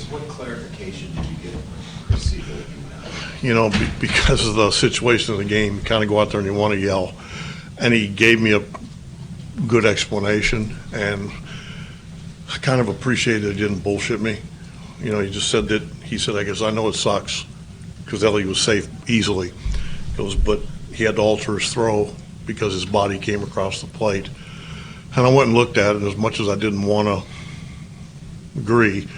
Bryce, what clarification did you get from Chris Siegel? You know, because of the situation of the game, you kind of go out there and you want to yell. And he gave me a good explanation, and I kind of appreciated he didn't bullshit me. You know, he just said that, he said, I guess I know it sucks, because Ellie was safe easily. He goes, but he had to alter his throw because his body came across the plate. And I went and looked at it, and as much as I didn't want to agree,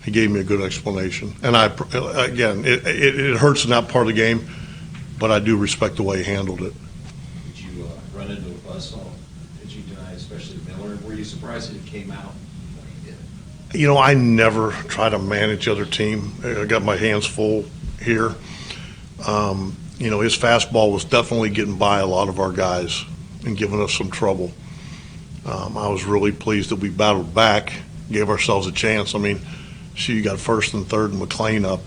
he gave me a good explanation. And again, it hurts in that part of the game, but I do respect the way he handled it. Did you run into a buzzsaw? Did you deny, especially Miller? Were you surprised that it came out when he did? You know, I never try to manage the other team. I got my hands full here. You know, his fastball was definitely getting by a lot of our guys and giving us some trouble. I was really pleased that we battled back, gave ourselves a chance. I mean, you got first and third and McLean up.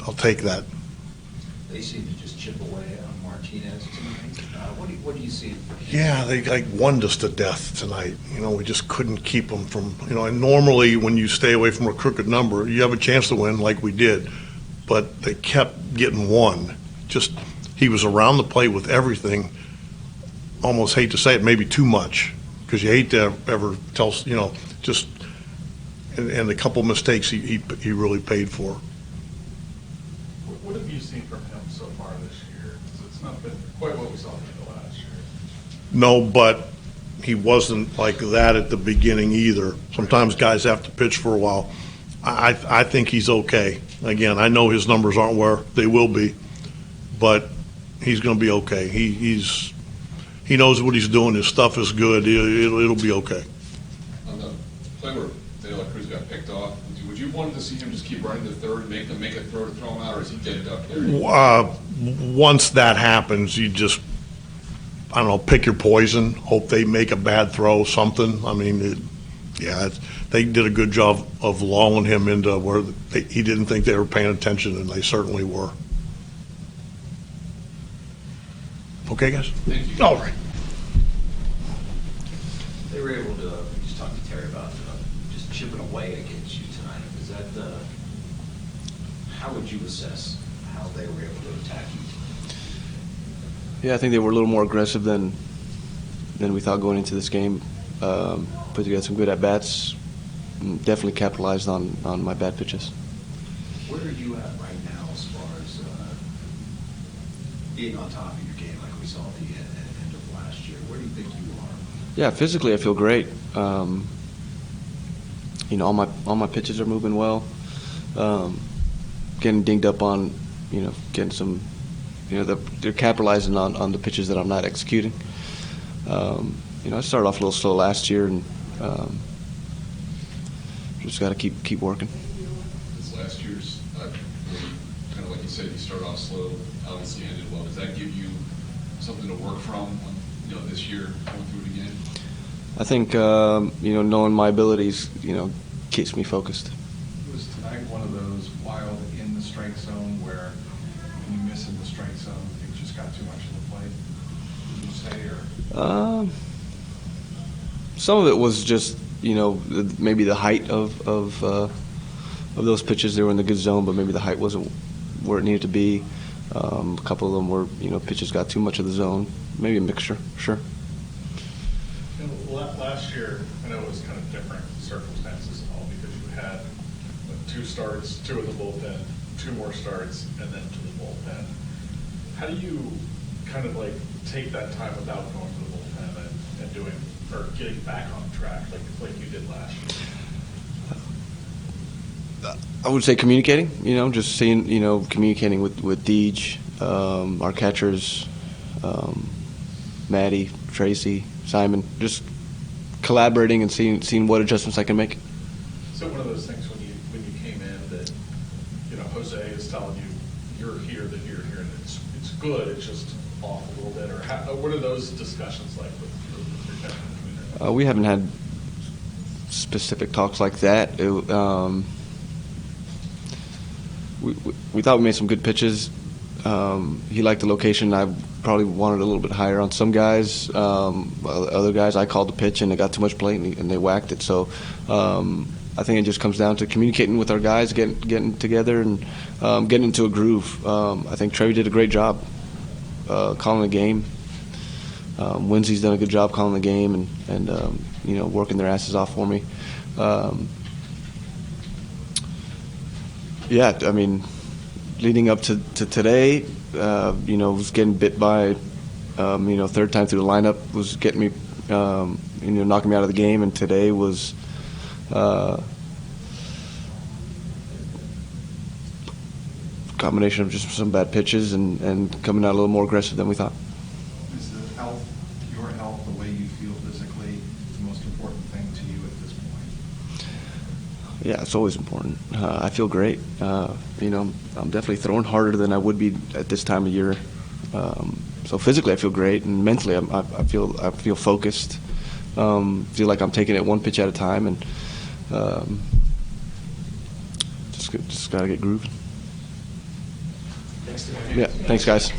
I'll take that. They seem to just chip away on Martinez tonight. What do you see? Yeah, they like won us to death tonight. You know, we just couldn't keep them from, you know, and normally when you stay away from a crooked number, you have a chance to win like we did. But they kept getting one. Just, he was around the plate with everything. Almost hate to say it, maybe too much, because you hate to ever tell, you know, just, and a couple mistakes he really paid for. What have you seen from him so far this year? It's not been quite what we saw from the last year. No, but he wasn't like that at the beginning either. Sometimes guys have to pitch for a while. I think he's okay. Again, I know his numbers aren't where they will be, but he's going to be okay. He knows what he's doing. His stuff is good. It'll be okay. On the play where De La Cruz got picked off, would you want to see him just keep running to third and make a throw to throw him out, or is he dead up there? Once that happens, you just, I don't know, pick your poison. Hope they make a bad throw, something. I mean, they did a good job of lulling him into where he didn't think they were paying attention, and they certainly were. Okay, guys? Thank you. All right. They were able to, we just talked to Terry about just chipping away against you tonight. Is that, how would you assess how they were able to attack you? Yeah, I think they were a little more aggressive than we thought going into this game. Put together some good at-bats. Definitely capitalized on my bad pitches. Where are you at right now as far as being on top of your game like we saw at the end of last year? Where do you think you are? Yeah, physically I feel great. You know, all my pitches are moving well. Getting dinged up on, you know, getting some, you know, they're capitalizing on the pitches that I'm not executing. You know, I started off a little slow last year, and just got to keep working. This last year's, kind of like you said, you started off slow, obviously ended well. Does that give you something to work from, you know, this year going through it again? I think you know, knowing my abilities, you know, keeps me focused. Was tonight one of those wild in the strike zone where when you miss in the strike zone, things just got too much of the plate? Would you say, or? Some of it was just, you know, maybe the height of those pitches. They were in the good zone, but maybe the height wasn't where it needed to be. A couple of them were, you know, pitches got too much of the zone. Maybe a mixture, sure. You know, last year, I know it was kind of different circumstances and all because you had 2 starts, 2 in the bullpen, 2 more starts, and then to the bullpen. How do you kind of like take that time without going to the bullpen and doing or getting back on track like you did last year? I would say communicating, you know, just seeing, you know, communicating with Deej, our catchers, Maddie, Tracy, Simon, just collaborating and seeing what adjustments I can make. So one of those things when you came in that, you know, Jose is telling you you're here, that you're here, and it's good, it's just off a little bit, or what are those discussions like with your catching community? We haven't had specific talks like that. We thought we made some good pitches. He liked the location. I probably wanted a little bit higher on some guys. Other guys, I called the pitch and it got too much plate and they whacked it. So, I think it just comes down to communicating with our guys, getting together, and getting into a groove. I think Trevi did a great job calling the game. Winsley's done a good job calling the game and working their asses off for me. Yeah, I mean, leading up to today, was getting bit by, third time through the lineup was getting me, knocking me out of the game, and today was combination of just some bad pitches and coming out a little more aggressive than we thought. Is your health, the way you feel physically, the most important thing to you at this point? Yeah, it's always important. I feel great. I'm definitely throwing harder than I would be at this time of year. So physically, I feel great, and mentally, I feel focused. Feel like I'm taking it one pitch at a time, and just gotta get grooving. Thanks, Yeah, thanks, guys.